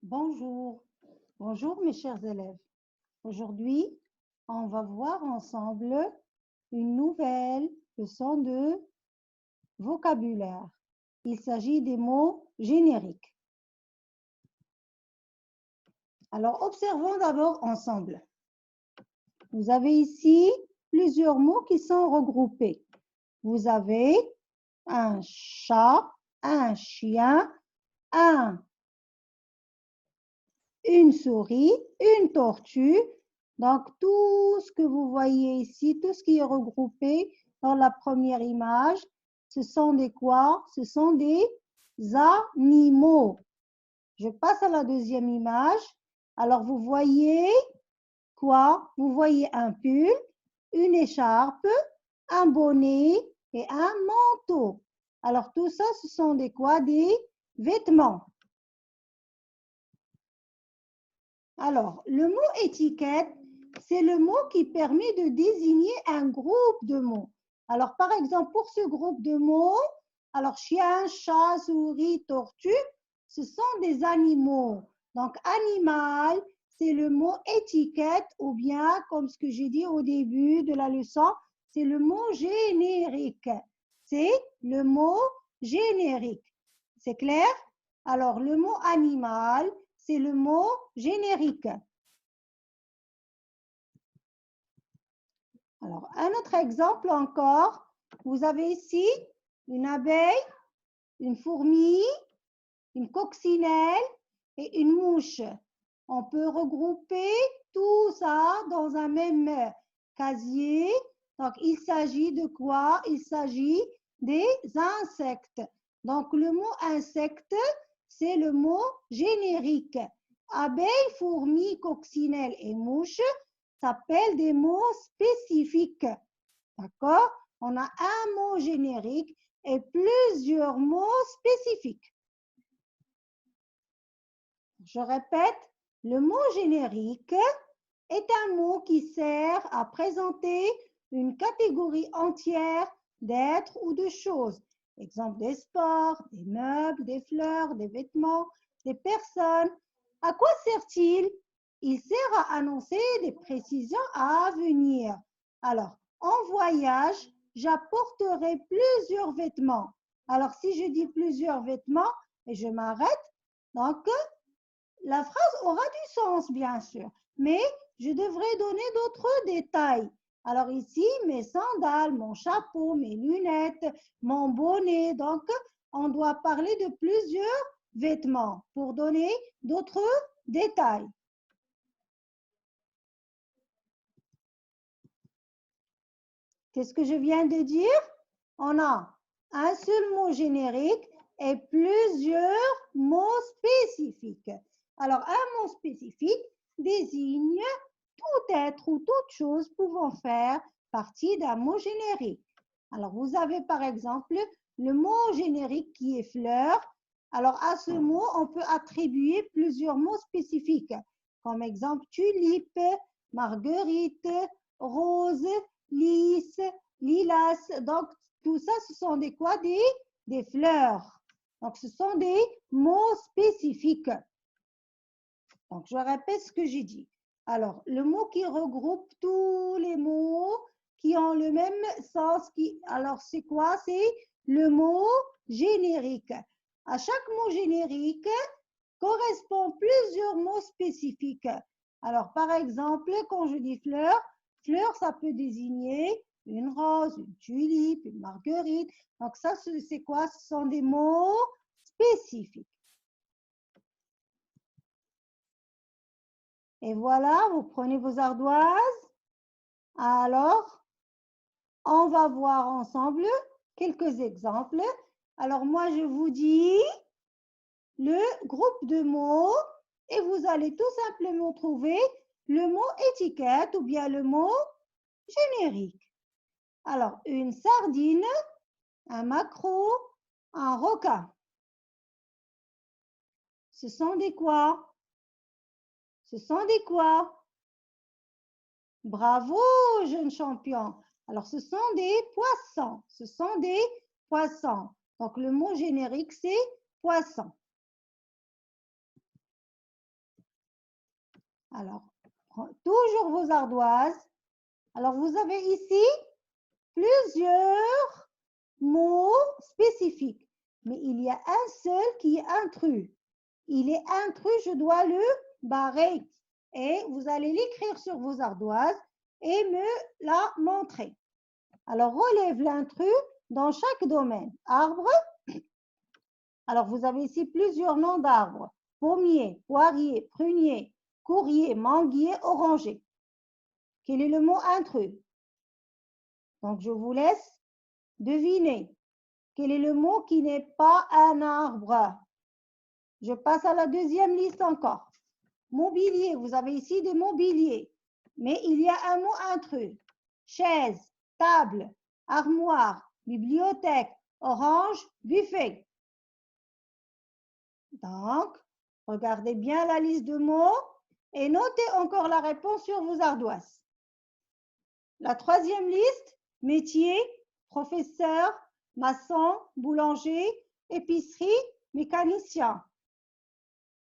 Bonjour, bonjour mes chers élèves. Aujourd'hui, on va voir ensemble une nouvelle leçon de vocabulaire. Il s'agit des mots génériques. Alors, observons d'abord ensemble. Vous avez ici plusieurs mots qui sont regroupés. Vous avez un chat, un chien, une souris, une tortue. Donc, tout ce que vous voyez ici, tout ce qui est regroupé dans la première image, ce sont des quoi? Ce sont des animaux. Je passe à la deuxième image. Alors, vous voyez quoi? Vous voyez un pull, une écharpe, un bonnet et un manteau. Alors, tout ça, ce sont des quoi? Des vêtements. Alors, le mot étiquette, c'est le mot qui permet de désigner un groupe de mots. Alors, par exemple, pour ce groupe de mots, alors chien, chat, souris, tortue, ce sont des animaux. Donc, animal, c'est le mot étiquette ou bien, comme ce que j'ai dit au début de la leçon, c'est le mot générique. C'est le mot générique. C'est clair? Alors, le mot animal, c'est le mot générique. Alors, un autre exemple encore. Vous avez ici une abeille, une fourmi, une coccinelle et une mouche. On peut regrouper tout ça dans un même casier. Donc, il s'agit de quoi? Il s'agit des insectes. Donc, le mot insecte, c'est le mot générique. Abeille, fourmi, coccinelle et mouche s'appellent des mots spécifiques. D'accord? On a un mot générique et plusieurs mots spécifiques. Je répète, le mot générique est un mot qui sert à présenter une catégorie entière d'êtres ou de choses. Exemple des sports, des meubles, des fleurs, des vêtements, des personnes. À quoi sert-il? Il sert à annoncer des précisions à venir. Alors, en voyage, j'apporterai plusieurs vêtements. Alors, si je dis plusieurs vêtements et je m'arrête, donc la phrase aura du sens, bien sûr, mais je devrais donner d'autres détails. Alors ici, mes sandales, mon chapeau, mes lunettes, mon bonnet. Donc, on doit parler de plusieurs vêtements pour donner d'autres détails. Qu'est-ce que je viens de dire? On a un seul mot générique et plusieurs mots spécifiques. Alors, un mot spécifique désigne tout être ou toute chose pouvant faire partie d'un mot générique. Alors, vous avez par exemple le mot générique qui est fleur. Alors, à ce mot, on peut attribuer plusieurs mots spécifiques, comme exemple tulipe, marguerite, rose, lys, lilas. Donc, tout ça, ce sont des quoi? Des fleurs. Donc, ce sont des mots spécifiques. Donc, je répète ce que j'ai dit. Alors, le mot qui regroupe tous les mots qui ont le même sens. Alors, c'est quoi? C'est le mot générique. À chaque mot générique correspond plusieurs mots spécifiques. Alors, par exemple, quand je dis fleur, fleur, ça peut désigner une rose, une tulipe, une marguerite. Donc, ça, c'est quoi? Ce sont des mots spécifiques. Et voilà, vous prenez vos ardoises. Alors, on va voir ensemble quelques exemples. Alors, moi, je vous dis le groupe de mots et vous allez tout simplement trouver le mot étiquette ou bien le mot générique. Alors, une sardine, un maquereau, un requin. Ce sont des quoi? Ce sont des quoi? Bravo, jeune champion. Alors, ce sont des poissons. Ce sont des poissons. Donc, le mot générique, c'est poisson. Alors, toujours vos ardoises. Alors, vous avez ici plusieurs mots spécifiques, mais il y a un seul qui est intrus. Il est intrus, je dois le barrer. Et vous allez l'écrire sur vos ardoises et me la montrer. Alors, relève l'intrus dans chaque domaine. Arbre. Alors, vous avez ici plusieurs noms d'arbres. Pommier, poirier, prunier, courrier, manguier, oranger. Quel est le mot intrus? Donc, je vous laisse deviner. Quel est le mot qui n'est pas un arbre? Je passe à la deuxième liste encore. Mobilier, vous avez ici des mobiliers, mais il y a un mot intrus. Chaise, table, armoire, bibliothèque, orange, buffet. Donc, regardez bien la liste de mots et notez encore la réponse sur vos ardoises. La troisième liste, métier, professeur, maçon, boulanger, épicerie, mécanicien.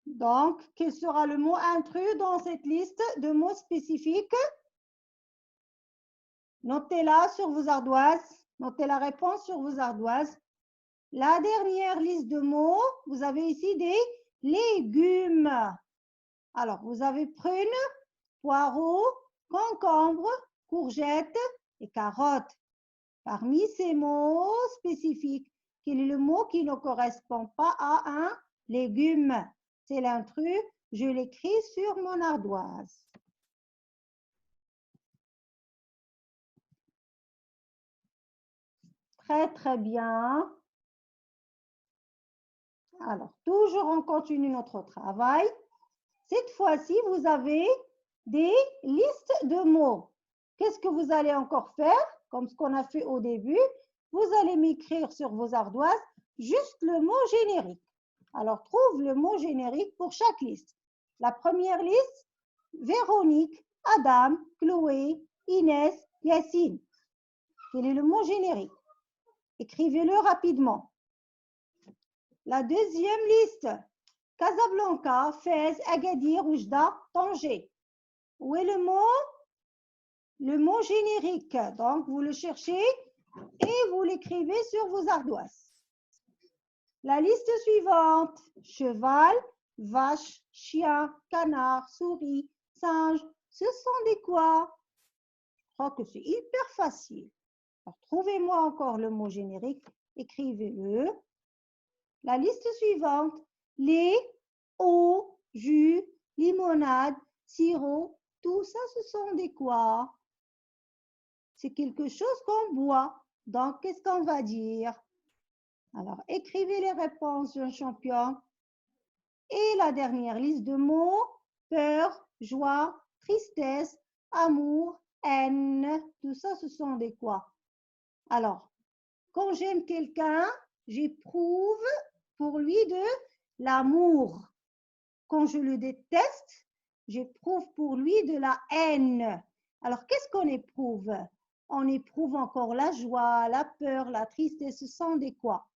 Donc, quel sera le mot intrus dans cette liste de mots spécifiques? Notez-la sur vos ardoises. Notez la réponse sur vos ardoises. La dernière liste de mots, vous avez ici des légumes. Alors, vous avez prunes, poireaux, concombres, courgettes et carottes. Parmi ces mots spécifiques, quel est le mot qui ne correspond pas à un légume? C'est l'intrus, je l'écris sur mon ardoise. Très, très bien. Alors, toujours on continue notre travail. Cette fois-ci, vous avez des listes de mots. Qu'est-ce que vous allez encore faire? Comme ce qu'on a fait au début, vous allez m'écrire sur vos ardoises juste le mot générique. Alors, trouve le mot générique pour chaque liste. La première liste, Véronique, Adam, Chloé, Inès, Yacine. Quel est le mot générique? Écrivez-le rapidement. La deuxième liste, Casablanca, Fès, Agadir, Oujda, Tanger. Où est le mot? Le mot générique. Donc, vous le cherchez et vous l'écrivez sur vos ardoises. La liste suivante, cheval, vache, chien, canard, souris, singe. Ce sont des quoi? Je crois que c'est hyper facile. Alors, trouvez-moi encore le mot générique, écrivez-le. La liste suivante, lait, eau, jus, limonade, sirop, tout ça, ce sont des quoi? C'est quelque chose qu'on boit. Donc, qu'est-ce qu'on va dire? Alors, écrivez les réponses, jeune champion. Et la dernière liste de mots, peur, joie, tristesse, amour, haine. Tout ça, ce sont des quoi? Alors, quand j'aime quelqu'un, j'éprouve pour lui de l'amour. Quand je le déteste, j'éprouve pour lui de la haine. Alors, qu'est-ce qu'on éprouve? On éprouve encore la joie, la peur, la tristesse. Ce sont des quoi?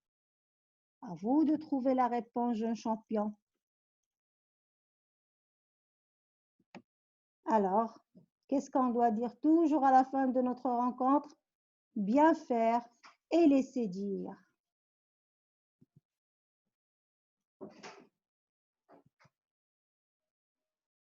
À vous de trouver la réponse, jeune champion. Alors, qu'est-ce qu'on doit dire toujours à la fin de notre rencontre? Bien faire et laisser dire.